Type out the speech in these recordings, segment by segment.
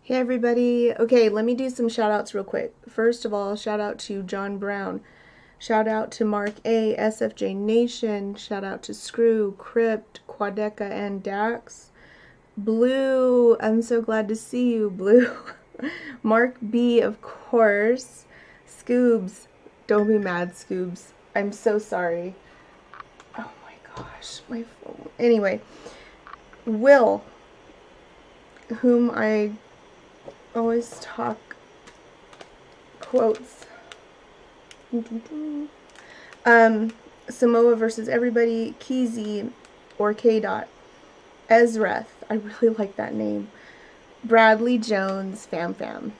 Hey everybody. Okay, let me do some shout outs real quick. First of all, shout out to John Brown. Shout out to Mark A, SFJ Nation. Shout out to Screw, Crypt, Quadeca, and Dax. Blue, I'm so glad to see you, Blue. Mark B, of course. Scoobs, don't be mad, Scoobs. I'm so sorry. Oh my gosh, my phone. Anyway, Will, whom I always talk quotes. Samoa versus everybody. Keezy or K. Dot. Ezreth. I really like that name. Bradley Jones. Fam Fam.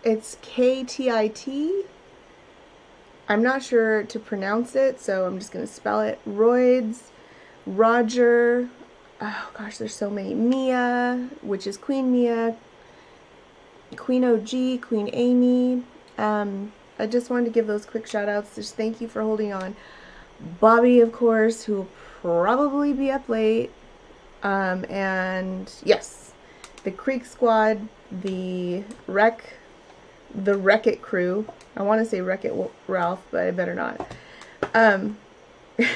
It's KTIT. I'm not sure to pronounce it, so I'm just going to spell it. Roids. Roger. Oh gosh, there's so many. Mia, which is Queen Mia, Queen OG, Queen Amy. I just wanted to give those quick shout outs. Just thank you for holding on. Bobby, of course, who will probably be up late. And yes, the Creek Squad, the Wreck-It crew. I want to say Wreck-It Ralph, but I better not.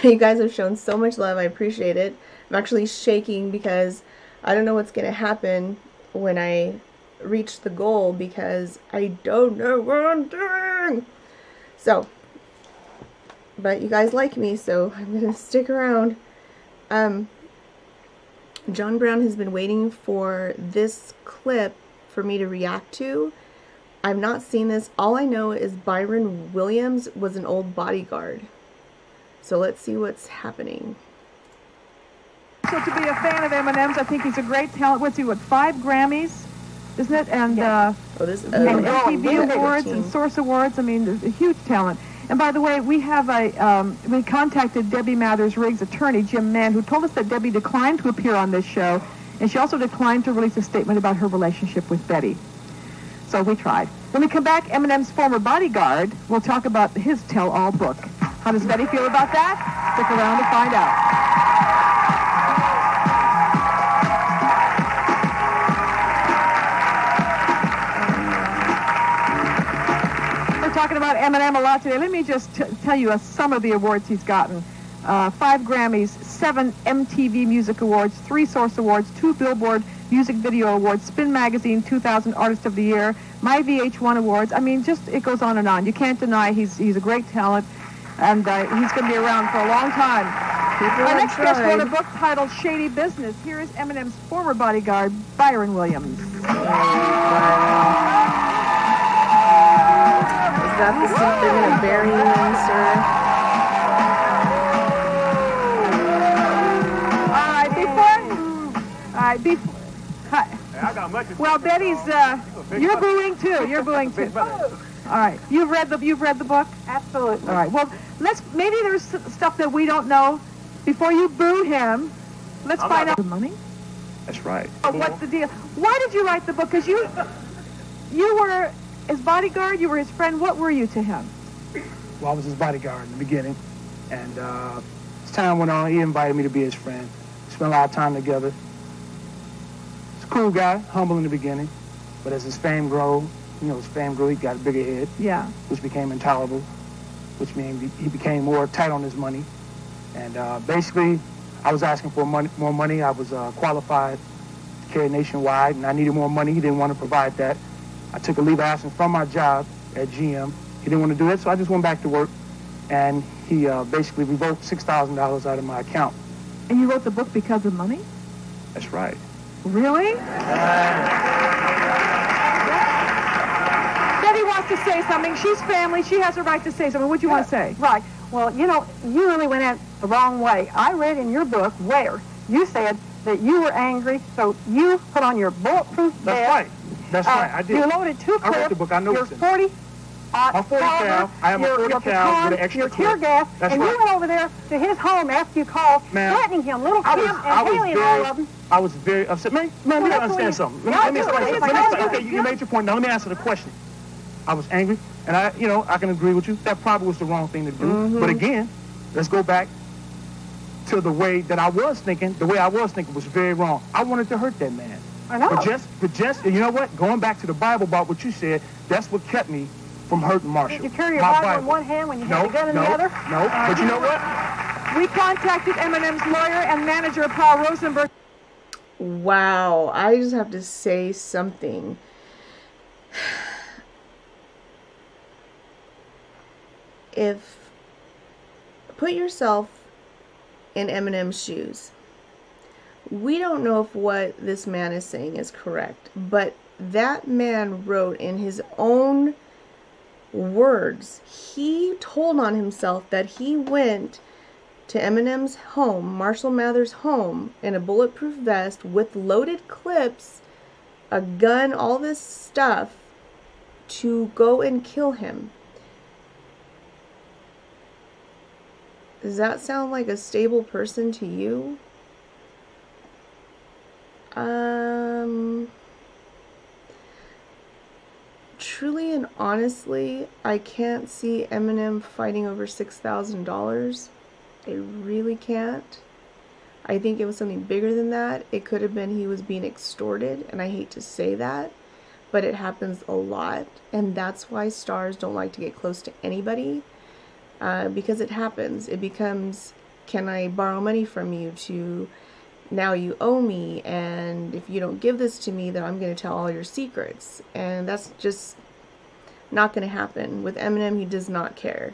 You guys have shown so much love. I appreciate it. I'm actually shaking because I don't know what's going to happen when I reach the goal because I don't know what I'm doing. So, but you guys like me, so I'm going to stick around. John Brown has been waiting for this clip for me to react to. I've not seen this. All I know is Byron Williams was an old bodyguard. So let's see what's happening. So to be a fan of Eminem's, I think he's a great talent. What's he, what, 5 Grammys, isn't it? And and MTV Awards and Source Awards. I mean, there's a huge talent. And by the way, we have we contacted Debbie Mathers-Riggs' attorney, Jim Mann, who told us that Debbie declined to appear on this show, and she also declined to release a statement about her relationship with Betty. So we tried. When we come back, Eminem's former bodyguard will talk about his tell-all book. How does Betty feel about that? Stick around to find out. Talking about Eminem a lot today. Let me just tell you some of the awards he's gotten. 5 Grammys, 7 MTV Music Awards, 3 Source Awards, 2 Billboard Music Video Awards, Spin Magazine 2000 Artist of the Year, My VH1 Awards. I mean, just it goes on and on. You can't deny he's a great talent, and he's going to be around for a long time. Our next guest wrote a book titled Shady Business. Here is Eminem's former bodyguard, Byron Williams. Is that the suit they're going to bury you in, sir? Well, Betty's, you're booing too. You're booing too. All right. You've read the book? Absolutely. All right. Well, maybe there's stuff that we don't know. Before you boo him, let's find out the money. That's right. Oh, what's the deal? Why did you write the book? Because you were his bodyguard, you were his friend. What were you to him? Well, I was his bodyguard in the beginning, and as time went on, he invited me to be his friend. We spent a lot of time together. He's a cool guy, humble in the beginning, but as his fame grew, he got a bigger head. Yeah. Which became intolerable, which means he became more tight on his money. And basically, I was asking for more money. I was qualified to carry nationwide, and I needed more money. He didn't want to provide that. I took a leave of absence from my job at GM. He didn't want to do that, so I just went back to work, and he basically revoked $6,000 out of my account. And you wrote the book because of money? That's right. Really? Betty wants to say something. She's family. She has a right to say something. What do you want to say? Right. Well, you know, you really went at it the wrong way. I read in your book where you said that you were angry, so you put on your bulletproof vest. That's right. That's right. I did. You loaded 2 clips. I wrote the book. I know your it's in 40 a 40 cal. I have a 40 cal with an extra your clip. tear gas, That's and right. you went over there to his home after you called, threatening him, little Kim and Haley and all of them. I was very upset. Man, you gotta understand something. Let me explain something. Okay, you made your point. Now let me answer the question. I was angry, and I can agree with you. That probably was the wrong thing to do. But again, let's go back to the way that I was thinking. The way I was thinking was very wrong. I wanted to hurt that man. I know. But just, you know what? Going back to the Bible about what you said, that's what kept me from hurting Marshall. You carry your Bible in one hand when you have a gun in the other? No, but you know what? We contacted Eminem's lawyer and manager, Paul Rosenberg. Wow, I just have to say something. Put yourself in Eminem's shoes. We don't know if what this man is saying is correct, but that man wrote in his own words, he told on himself that he went to Eminem's home, Marshall Mathers' home, in a bulletproof vest with loaded clips, a gun, all this stuff, to go and kill him. Does that sound like a stable person to you? Truly and honestly, I can't see Eminem fighting over $6,000. I really can't. I think it was something bigger than that. It could have been he was being extorted, and I hate to say that, but it happens a lot, and that's why stars don't like to get close to anybody, because it happens. It becomes, can I borrow money from you, to now you owe me, and if you don't give this to me, then I'm going to tell all your secrets. And that's just not going to happen. With Eminem, he does not care.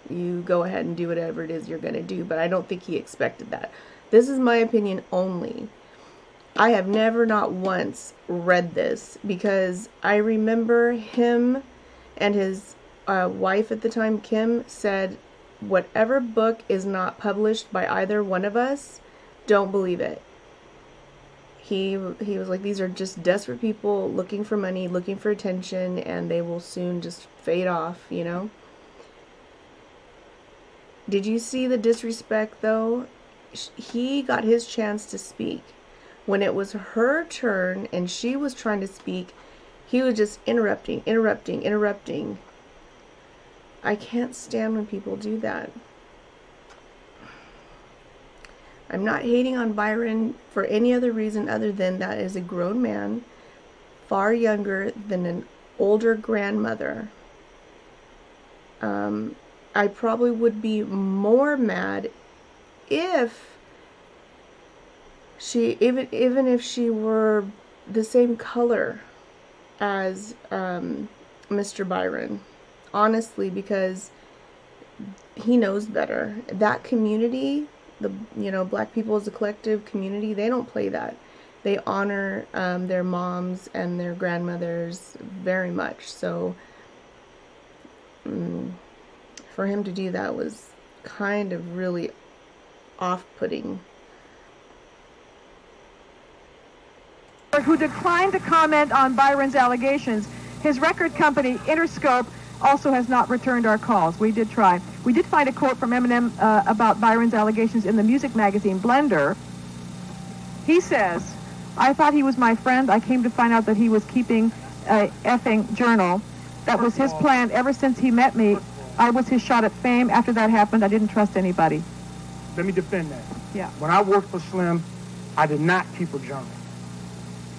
You go ahead and do whatever it is you're going to do, but I don't think he expected that. This is my opinion only. I have never, not once, read this, because I remember him and his wife at the time, Kim, said, whatever book is not published by either one of us, don't believe it. He was like, these are just desperate people looking for money, looking for attention, and they will soon just fade off, you know? Did you see the disrespect, though? He got his chance to speak. When it was her turn and she was trying to speak, he was just interrupting. I can't stand when people do that. I'm not hating on Byron for any other reason other than that is a grown man, far younger than an older grandmother. I probably would be more mad if she, even if she were the same color as Mr. Byron. Honestly, because he knows better. That community, black people as a collective community, they don't play that. They honor their moms and their grandmothers very much. So for him to do that was kind of really off-putting. Who declined to comment on Byron's allegations. His record company, Interscope, also has not returned our calls. We did try. We did find a quote from Eminem about Byron's allegations in the music magazine Blender. He says, I thought he was my friend. I came to find out that he was keeping a effing journal. That was his plan ever since he met me. I was his shot at fame. After that happened, I didn't trust anybody. Let me defend that. Yeah. When I worked for Slim, I did not keep a journal.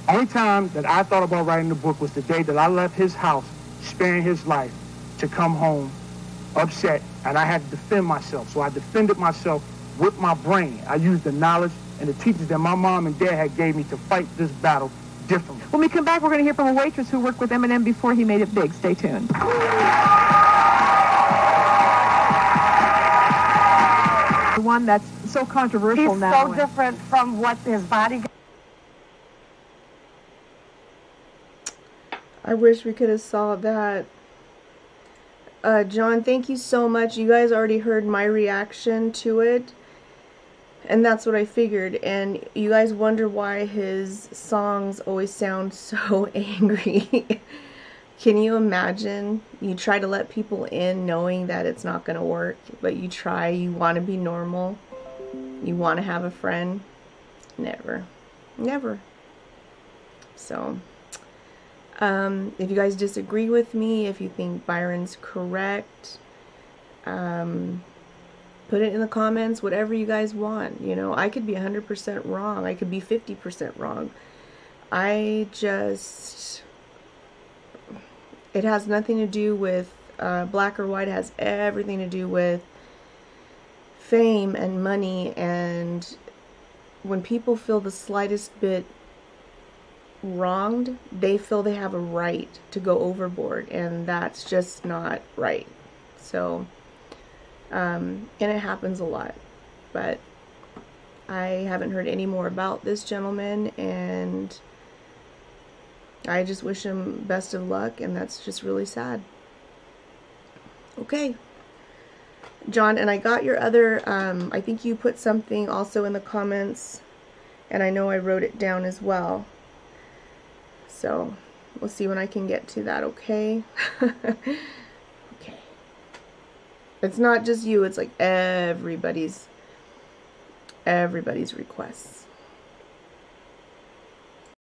Only time that I thought about writing the book was the day that I left his house, sparing his life, to come home upset, and I had to defend myself. So I defended myself with my brain. I used the knowledge and the teachings that my mom and dad had gave me to fight this battle differently. When we come back, we're going to hear from a waitress who worked with Eminem before he made it big. Stay tuned. The one that's so controversial now. He's so different from what his bodyguard. I wish we could have saw that. John, thank you so much. You guys already heard my reaction to it. And that's what I figured. And you guys wonder why his songs always sound so angry. Can you imagine? You try to let people in knowing that it's not going to work. But you try. You want to be normal. You want to have a friend. Never. Never. So... if you guys disagree with me, if you think Byron's correct, put it in the comments, whatever you guys want. You know, I could be 100% wrong. I could be 50% wrong. I just, it has nothing to do with black or white. It has everything to do with fame and money, and when people feel the slightest bit wronged, they feel they have a right to go overboard, and that's just not right. So, and it happens a lot, but I haven't heard any more about this gentleman, and I just wish him best of luck, and that's just really sad. Okay, John, and I got your other, I think you put something also in the comments, and I know I wrote it down as well. So, we'll see when I can get to that, okay? Okay. It's not just you, it's like everybody's requests.